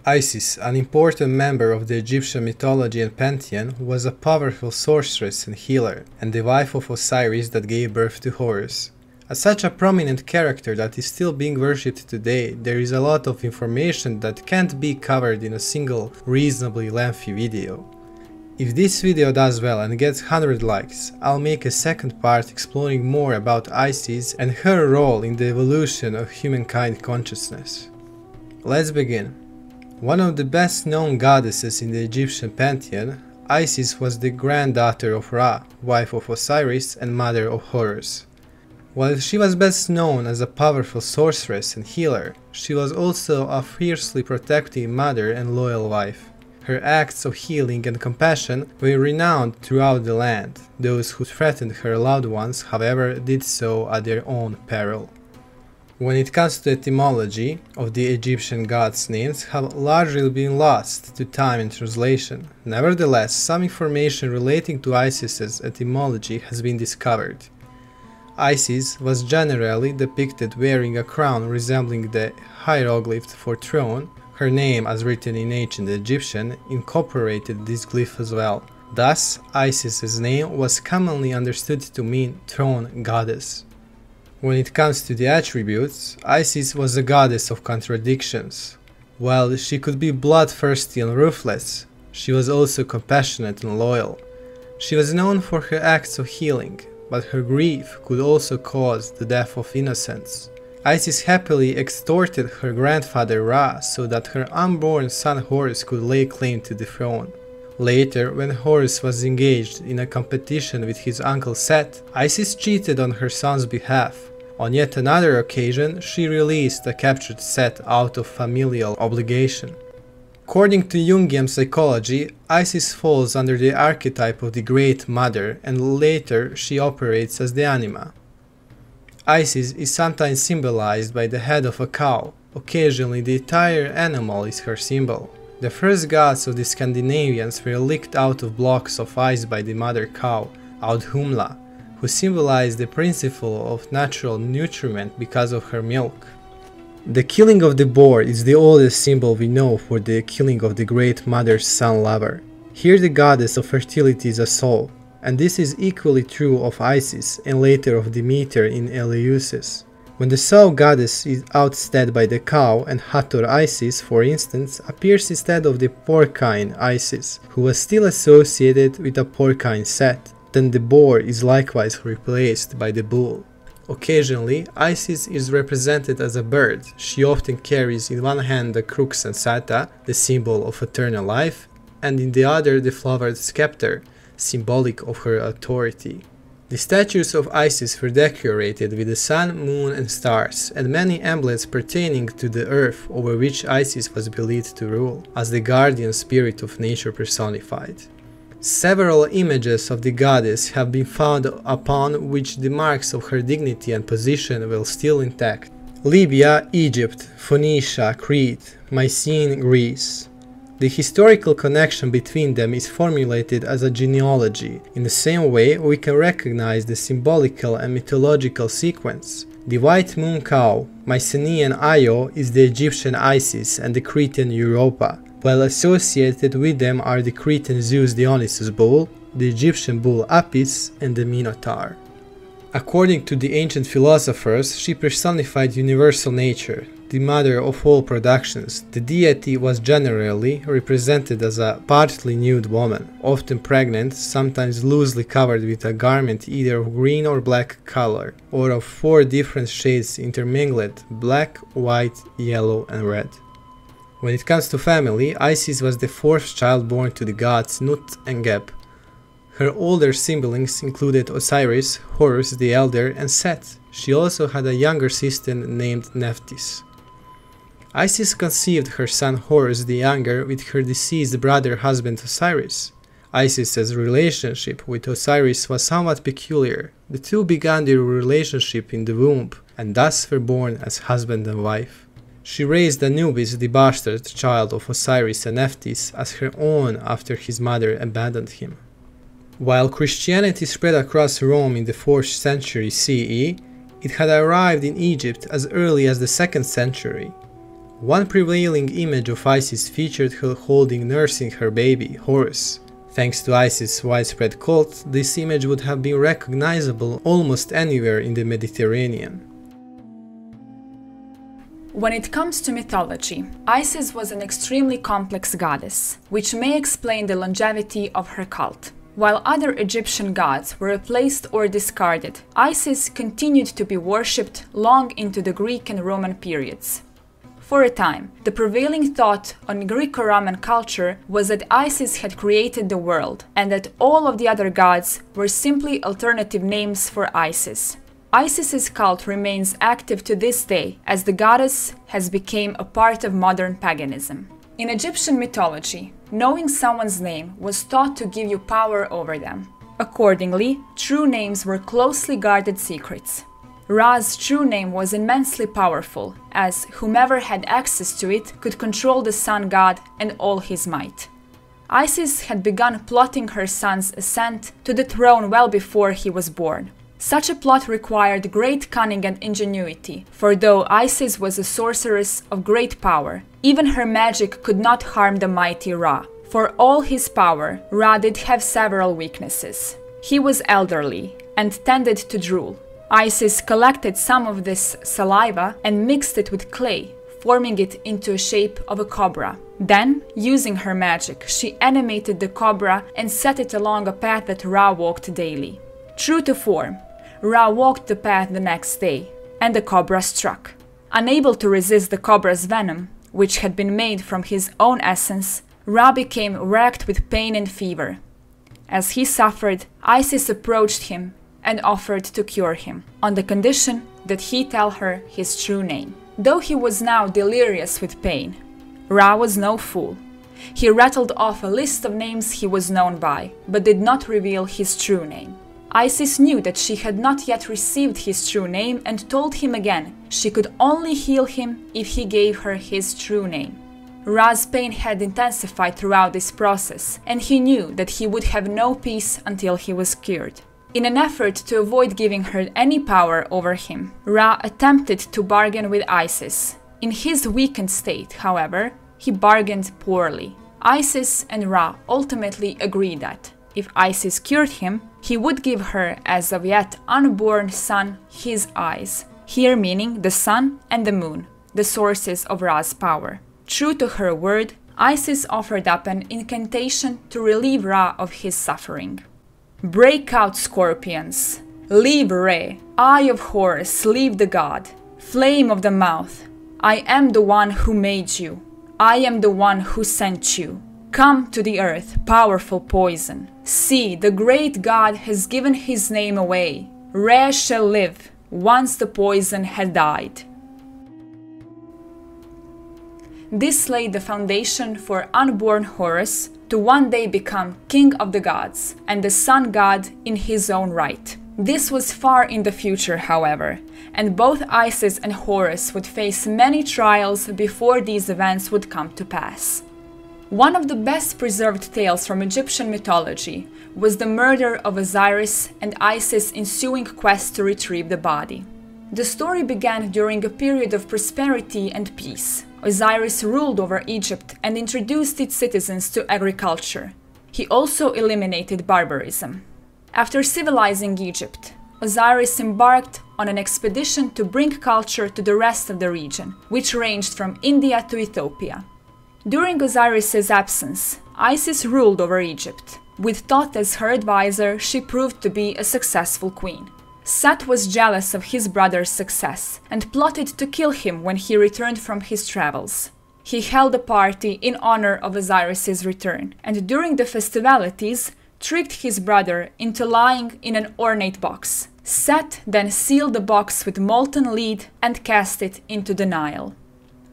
Isis, an important member of the Egyptian mythology and pantheon, was a powerful sorceress and healer, and the wife of Osiris that gave birth to Horus. As such a prominent character that is still being worshipped today, there is a lot of information that can't be covered in a single, reasonably lengthy video. If this video does well and gets 100 likes, I'll make a second part exploring more about Isis and her role in the evolution of humankind consciousness. Let's begin. One of the best known goddesses in the Egyptian pantheon, Isis was the granddaughter of Ra, wife of Osiris and mother of Horus. While she was best known as a powerful sorceress and healer, she was also a fiercely protective mother and loyal wife. Her acts of healing and compassion were renowned throughout the land. Those who threatened her loved ones, however, did so at their own peril. When it comes to etymology of the Egyptian gods' names have largely been lost to time and translation. Nevertheless, some information relating to Isis's etymology has been discovered. Isis was generally depicted wearing a crown resembling the hieroglyph for throne. Her name, as written in ancient Egyptian, incorporated this glyph as well. Thus, Isis's name was commonly understood to mean throne goddess. When it comes to the attributes, Isis was a goddess of contradictions. While she could be bloodthirsty and ruthless, she was also compassionate and loyal. She was known for her acts of healing, but her grief could also cause the death of innocents. Isis happily extorted her grandfather Ra so that her unborn son Horus could lay claim to the throne. Later, when Horus was engaged in a competition with his uncle Set, Isis cheated on her son's behalf. On yet another occasion, she released a captured Set out of familial obligation. According to Jungian Psychology, Isis falls under the archetype of the Great Mother, and later she operates as the Anima. Isis is sometimes symbolized by the head of a cow. Occasionally, the entire animal is her symbol. The first gods of the Scandinavians were licked out of blocks of ice by the mother cow, Audhumla, who symbolized the principle of natural nutriment because of her milk. The killing of the boar is the oldest symbol we know for the killing of the Great Mother's son lover. Here the goddess of fertility is a soul, and this is equally true of Isis and later of Demeter in Eleusis. When the sow goddess is outstead by the cow, and Hathor Isis, for instance, appears instead of the porcine Isis, who was still associated with a porcine Set, then the boar is likewise replaced by the bull. Occasionally, Isis is represented as a bird. She often carries in one hand the crux ansata, the symbol of eternal life, and in the other the flowered scepter, symbolic of her authority. The statues of Isis were decorated with the sun, moon and stars, and many emblems pertaining to the earth over which Isis was believed to rule, as the guardian spirit of nature personified. Several images of the goddess have been found upon which the marks of her dignity and position were still intact. Libya, Egypt, Phoenicia, Crete, Mycenae, Greece. The historical connection between them is formulated as a genealogy. In the same way, we can recognize the symbolical and mythological sequence. The white moon cow, Mycenaean Io, is the Egyptian Isis and the Cretan Europa, while associated with them are the Cretan Zeus Dionysus bull, the Egyptian bull Apis, and the Minotaur. According to the ancient philosophers, she personified universal nature, the mother of all productions. The deity was generally represented as a partly nude woman, often pregnant, sometimes loosely covered with a garment either of green or black color, or of 4 different shades intermingled: black, white, yellow and red. When it comes to family, Isis was the 4th child born to the gods Nut and Geb. Her older siblings included Osiris, Horus the Elder and Set. She also had a younger sister named Nephthys. Isis conceived her son Horus the Younger with her deceased brother husband Osiris. Isis's relationship with Osiris was somewhat peculiar. The two began their relationship in the womb, and thus were born as husband and wife. She raised Anubis, the bastard child of Osiris and Nephthys, as her own after his mother abandoned him. While Christianity spread across Rome in the 4th century CE, it had arrived in Egypt as early as the 2nd century. One prevailing image of Isis featured her nursing her baby, Horus. Thanks to Isis' widespread cult, this image would have been recognizable almost anywhere in the Mediterranean. When it comes to mythology, Isis was an extremely complex goddess, which may explain the longevity of her cult. While other Egyptian gods were replaced or discarded, Isis continued to be worshipped long into the Greek and Roman periods. For a time, the prevailing thought on Greco-Roman culture was that Isis had created the world, and that all of the other gods were simply alternative names for Isis. Isis's cult remains active to this day, as the goddess has become a part of modern paganism. In Egyptian mythology, knowing someone's name was thought to give you power over them. Accordingly, true names were closely guarded secrets. Ra's true name was immensely powerful, as whomever had access to it could control the sun god and all his might. Isis had begun plotting her son's ascent to the throne well before he was born. Such a plot required great cunning and ingenuity, for though Isis was a sorceress of great power, even her magic could not harm the mighty Ra. For all his power, Ra did have several weaknesses. He was elderly and tended to drool. Isis collected some of this saliva and mixed it with clay, forming it into a shape of a cobra. Then, using her magic, she animated the cobra and set it along a path that Ra walked daily. True to form, Ra walked the path the next day, and the cobra struck. Unable to resist the cobra's venom, which had been made from his own essence, Ra became racked with pain and fever. As he suffered, Isis approached him and offered to cure him, on the condition that he tell her his true name. Though he was now delirious with pain, Ra was no fool. He rattled off a list of names he was known by, but did not reveal his true name. Isis knew that she had not yet received his true name and told him again she could only heal him if he gave her his true name. Ra's pain had intensified throughout this process, and he knew that he would have no peace until he was cured. In an effort to avoid giving her any power over him, Ra attempted to bargain with Isis. In his weakened state, however, he bargained poorly. Isis and Ra ultimately agreed that, if Isis cured him, he would give her, as of yet unborn son, his eyes, here meaning the sun and the moon, the sources of Ra's power. True to her word, Isis offered up an incantation to relieve Ra of his suffering. Break out, scorpions! Leave Re! Eye of Horus, leave the god! Flame of the mouth! I am the one who made you! I am the one who sent you! Come to the earth, powerful poison! See, the great god has given his name away! Re shall live, once the poison had died. This laid the foundation for unborn Horus to one day become king of the gods and the sun god in his own right. This was far in the future, however, and both Isis and Horus would face many trials before these events would come to pass. One of the best preserved tales from Egyptian mythology was the murder of Osiris and Isis' ensuing quest to retrieve the body. The story began during a period of prosperity and peace. Osiris ruled over Egypt and introduced its citizens to agriculture. He also eliminated barbarism. After civilizing Egypt, Osiris embarked on an expedition to bring culture to the rest of the region, which ranged from India to Ethiopia. During Osiris's absence, Isis ruled over Egypt. With Thoth as her advisor, she proved to be a successful queen. Set was jealous of his brother's success and plotted to kill him when he returned from his travels. He held a party in honor of Osiris's return, and during the festivities, tricked his brother into lying in an ornate box. Set then sealed the box with molten lead and cast it into the Nile.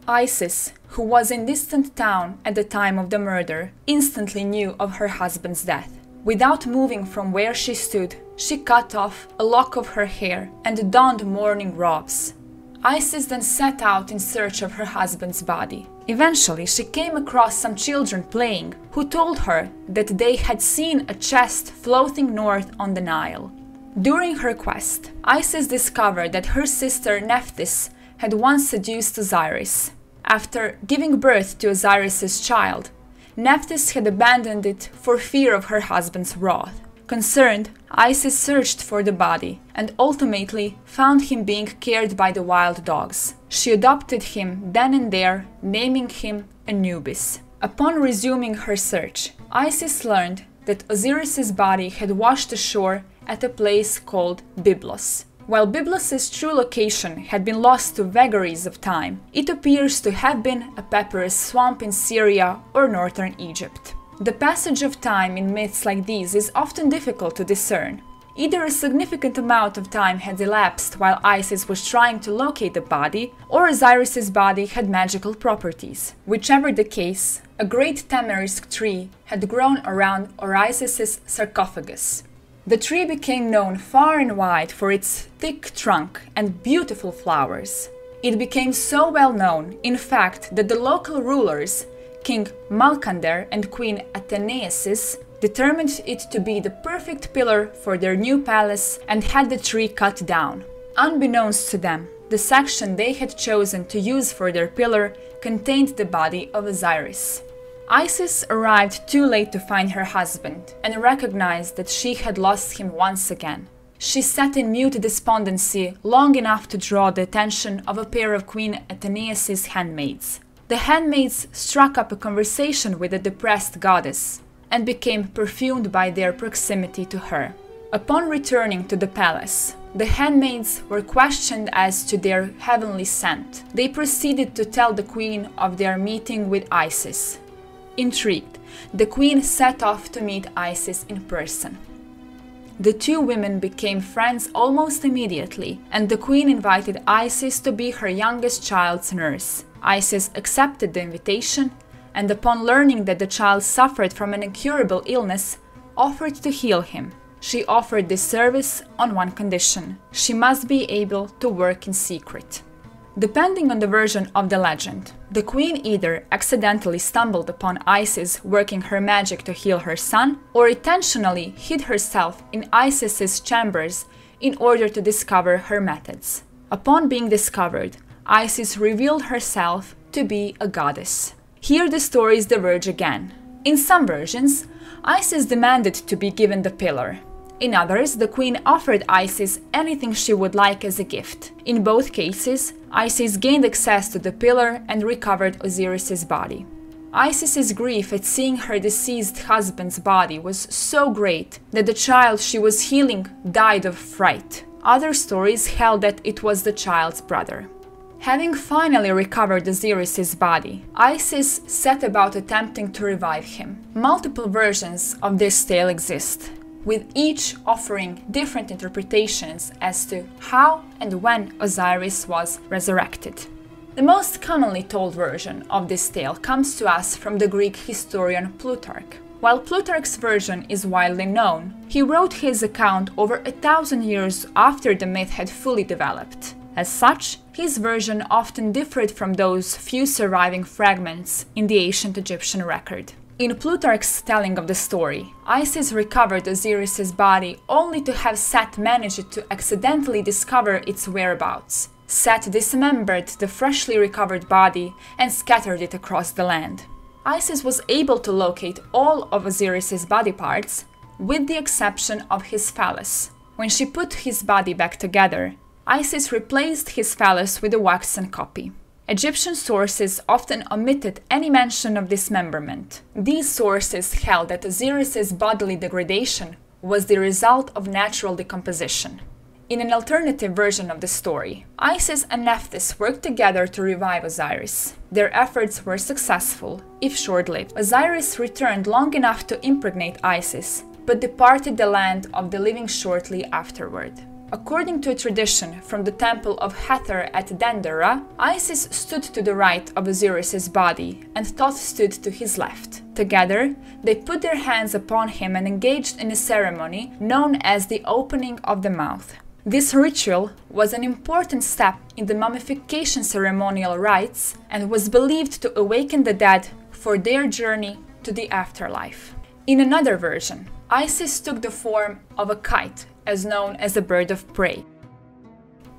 Isis, who was in distant town at the time of the murder, instantly knew of her husband's death. Without moving from where she stood, she cut off a lock of her hair and donned mourning robes. Isis then set out in search of her husband's body. Eventually, she came across some children playing, who told her that they had seen a chest floating north on the Nile. During her quest, Isis discovered that her sister Nephthys had once seduced Osiris. After giving birth to Osiris's child, Nephthys had abandoned it for fear of her husband's wrath. Concerned, Isis searched for the body and ultimately found him being cared by the wild dogs. She adopted him then and there, naming him Anubis. Upon resuming her search, Isis learned that Osiris's body had washed ashore at a place called Byblos. While Byblos's true location had been lost to vagaries of time, it appears to have been a papyrus swamp in Syria or northern Egypt. The passage of time in myths like these is often difficult to discern. Either a significant amount of time had elapsed while Isis was trying to locate the body, or Osiris's body had magical properties. Whichever the case, a great tamarisk tree had grown around Osiriss's sarcophagus. The tree became known far and wide for its thick trunk and beautiful flowers. It became so well known, in fact, that the local rulers, King Malkander and Queen Athenaisis, determined it to be the perfect pillar for their new palace and had the tree cut down. Unbeknownst to them, the section they had chosen to use for their pillar contained the body of Osiris. Isis arrived too late to find her husband and recognized that she had lost him once again. She sat in mute despondency long enough to draw the attention of a pair of Queen Athenaisis' handmaids. The handmaids struck up a conversation with the depressed goddess and became perfumed by their proximity to her. Upon returning to the palace, the handmaids were questioned as to their heavenly scent. They proceeded to tell the queen of their meeting with Isis. Intrigued, the queen set off to meet Isis in person. The two women became friends almost immediately, and the queen invited Isis to be her youngest child's nurse. Isis accepted the invitation, and upon learning that the child suffered from an incurable illness, offered to heal him. She offered this service on one condition: she must be able to work in secret. Depending on the version of the legend, the queen either accidentally stumbled upon Isis working her magic to heal her son, or intentionally hid herself in Isis's chambers in order to discover her methods. Upon being discovered, Isis revealed herself to be a goddess. Here the stories diverge again. In some versions, Isis demanded to be given the pillar. In others, the queen offered Isis anything she would like as a gift. In both cases, Isis gained access to the pillar and recovered Osiris's body. Isis's grief at seeing her deceased husband's body was so great that the child she was healing died of fright. Other stories held that it was the child's brother. Having finally recovered Osiris's body, Isis set about attempting to revive him. Multiple versions of this tale exist, with each offering different interpretations as to how and when Osiris was resurrected. The most commonly told version of this tale comes to us from the Greek historian Plutarch. While Plutarch's version is widely known, he wrote his account over 1,000 years after the myth had fully developed. As such, his version often differed from those few surviving fragments in the ancient Egyptian record. In Plutarch's telling of the story, Isis recovered Osiris's body only to have Set managed to accidentally discover its whereabouts. Set dismembered the freshly recovered body and scattered it across the land. Isis was able to locate all of Osiris's body parts, with the exception of his phallus. When she put his body back together, Isis replaced his phallus with a waxen copy. Egyptian sources often omitted any mention of dismemberment. These sources held that Osiris's bodily degradation was the result of natural decomposition. In an alternative version of the story, Isis and Nephthys worked together to revive Osiris. Their efforts were successful, if short-lived. Osiris returned long enough to impregnate Isis, but departed the land of the living shortly afterward. According to a tradition from the temple of Hathor at Dendera, Isis stood to the right of Osiris's body and Thoth stood to his left. Together, they put their hands upon him and engaged in a ceremony known as the opening of the mouth. This ritual was an important step in the mummification ceremonial rites and was believed to awaken the dead for their journey to the afterlife. In another version, Isis took the form of a kite, as known as a bird of prey.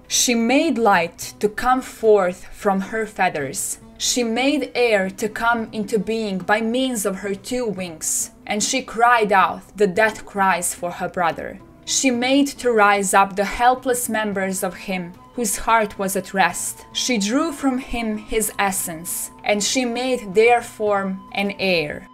She made light to come forth from her feathers. She made air to come into being by means of her 2 wings, and she cried out the death cries for her brother. She made to rise up the helpless members of him whose heart was at rest. She drew from him his essence, and she made their form an air.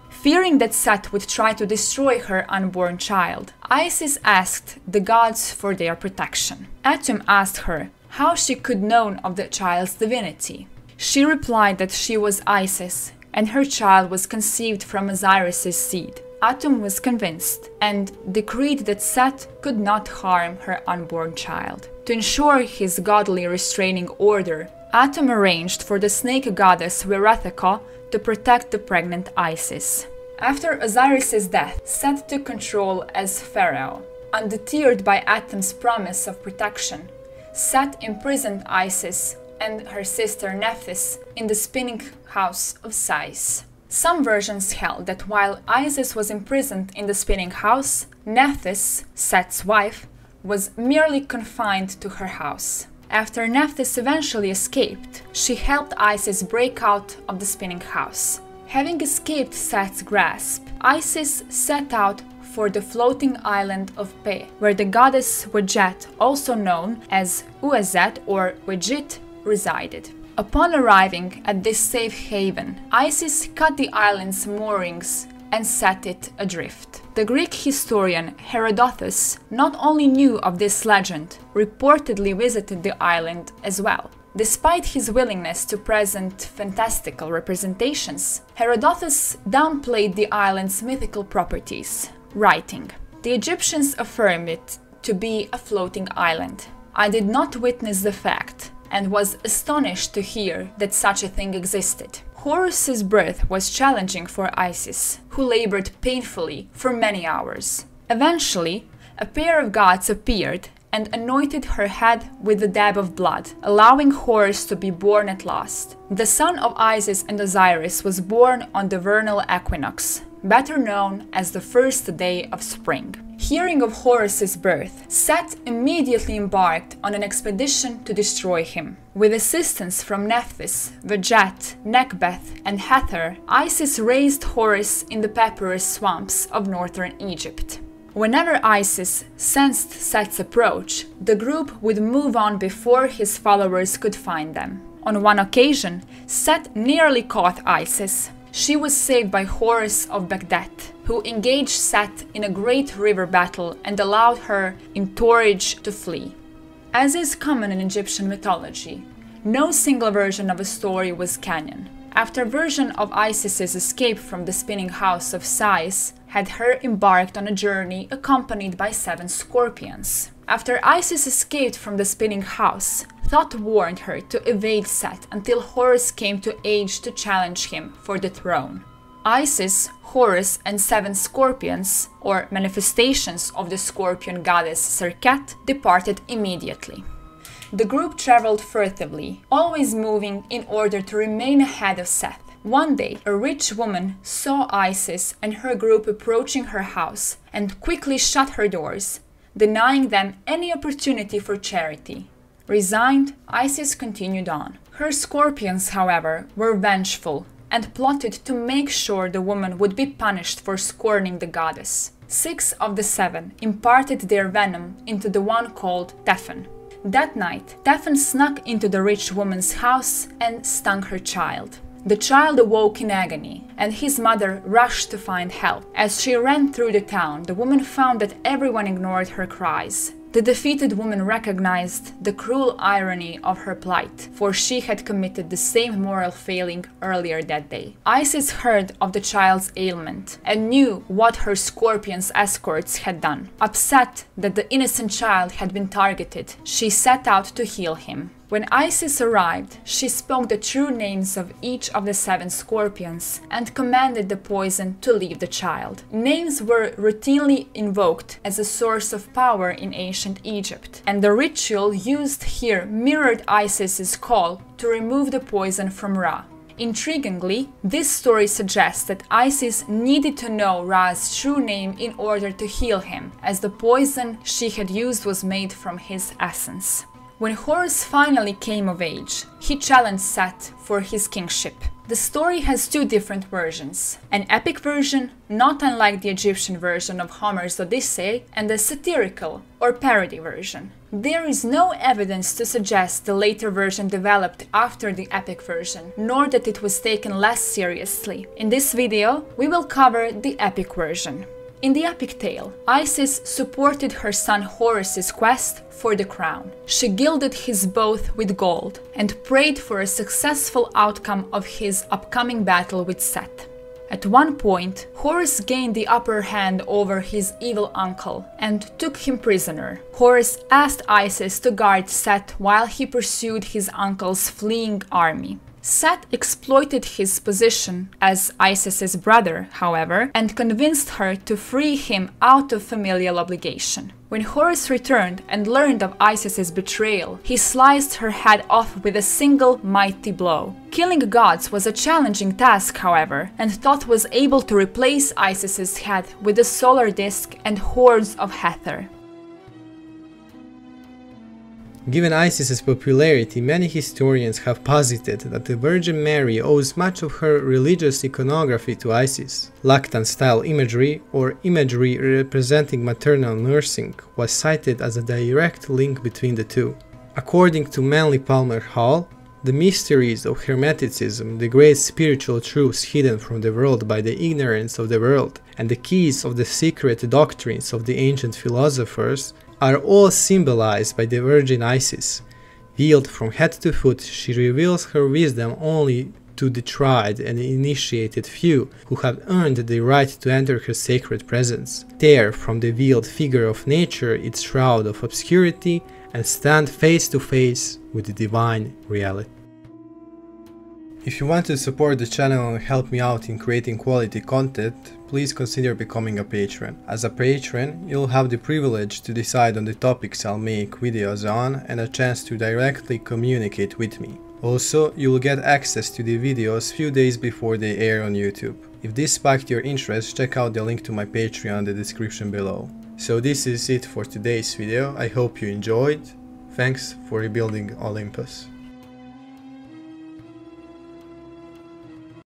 Fearing that Set would try to destroy her unborn child, Isis asked the gods for their protection. Atum asked her how she could know of the child's divinity. She replied that she was Isis, and her child was conceived from Osiris's seed. Atum was convinced and decreed that Set could not harm her unborn child. To ensure his godly restraining order, Atum arranged for the snake goddess Weretheko to protect the pregnant Isis. After Osiris's death, Set took control as pharaoh. Undeterred by Atum's promise of protection, Set imprisoned Isis and her sister Nephthys in the spinning house of Sais. Some versions held that while Isis was imprisoned in the spinning house, Nephthys, Set's wife, was merely confined to her house. After Nephthys eventually escaped, she helped Isis break out of the spinning house. Having escaped Set's grasp, Isis set out for the floating island of Pe, where the goddess Wadjet, also known as Uazet or Wejit, resided. Upon arriving at this safe haven, Isis cut the island's moorings and set it adrift. The Greek historian Herodotus not only knew of this legend, reportedly visited the island as well. Despite his willingness to present fantastical representations, Herodotus downplayed the island's mythical properties, writing, "The Egyptians affirm it to be a floating island. I did not witness the fact, and was astonished to hear that such a thing existed." Horus's birth was challenging for Isis, who labored painfully for many hours. Eventually, a pair of gods appeared and anointed her head with a dab of blood, allowing Horus to be born at last. The son of Isis and Osiris was born on the vernal equinox, better known as the first day of spring. Hearing of Horus's birth, Set immediately embarked on an expedition to destroy him. With assistance from Nephthys, Wadjet, Nekhbeth, and Hether, Isis raised Horus in the papyrus swamps of northern Egypt. Whenever Isis sensed Set's approach, the group would move on before his followers could find them. On one occasion, Set nearly caught Isis. She was saved by Horus of Baghdad, who engaged Set in a great river battle and allowed her in Torridge to flee. As is common in Egyptian mythology, no single version of a story was canon. After version of Isis's escape from the spinning house of Sais had her embarked on a journey accompanied by 7 scorpions. After Isis escaped from the spinning house, Thoth warned her to evade Set until Horus came to age to challenge him for the throne. Isis, Horus, and 7 scorpions, or manifestations of the scorpion goddess Serket, departed immediately. The group traveled furtively, always moving in order to remain ahead of Seth. One day, a rich woman saw Isis and her group approaching her house and quickly shut her doors, denying them any opportunity for charity. Resigned, Isis continued on. Her scorpions, however, were vengeful and plotted to make sure the woman would be punished for scorning the goddess. 6 of the 7 imparted their venom into the one called Tephan. That night, Tephan snuck into the rich woman's house and stung her child. The child awoke in agony, and his mother rushed to find help. As she ran through the town, the woman found that everyone ignored her cries. The defeated woman recognized the cruel irony of her plight, for she had committed the same moral failing earlier that day. Isis heard of the child's ailment and knew what her scorpion's escorts had done. Upset that the innocent child had been targeted, she set out to heal him. When Isis arrived, she spoke the true names of each of the 7 scorpions and commanded the poison to leave the child. Names were routinely invoked as a source of power in ancient Egypt, and the ritual used here mirrored Isis's call to remove the poison from Ra. Intriguingly, this story suggests that Isis needed to know Ra's true name in order to heal him, as the poison she had used was made from his essence. When Horus finally came of age, he challenged Set for his kingship. The story has two different versions, an epic version, not unlike the Egyptian version of Homer's Odyssey, and a satirical or parody version. There is no evidence to suggest the later version developed after the epic version, nor that it was taken less seriously. In this video, we will cover the epic version. In the epic tale, Isis supported her son Horus's quest for the crown. She gilded his bow with gold and prayed for a successful outcome of his upcoming battle with Set. At one point, Horus gained the upper hand over his evil uncle and took him prisoner. Horus asked Isis to guard Set while he pursued his uncle's fleeing army. Set exploited his position as Isis's brother, however, and convinced her to free him out of familial obligation. When Horus returned and learned of Isis's betrayal, he sliced her head off with a single mighty blow. Killing gods was a challenging task, however, and Thoth was able to replace Isis's head with a solar disk and hordes of Hathor. Given Isis's popularity, many historians have posited that the Virgin Mary owes much of her religious iconography to Isis. Lactant-style imagery, or imagery representing maternal nursing, was cited as a direct link between the two. According to Manly Palmer Hall, the mysteries of Hermeticism, the great spiritual truths hidden from the world by the ignorance of the world, and the keys of the secret doctrines of the ancient philosophers, are all symbolized by the Virgin Isis. Veiled from head to foot, she reveals her wisdom only to the tried and initiated few who have earned the right to enter her sacred presence, tear from the veiled figure of nature its shroud of obscurity, and stand face to face with the divine reality. If you want to support the channel and help me out in creating quality content, please consider becoming a patron. As a patron, you'll have the privilege to decide on the topics I'll make videos on and a chance to directly communicate with me. Also, you'll get access to the videos few days before they air on YouTube. If this sparked your interest, check out the link to my Patreon in the description below. So this is it for today's video. I hope you enjoyed. Thanks for rebuilding Olympus.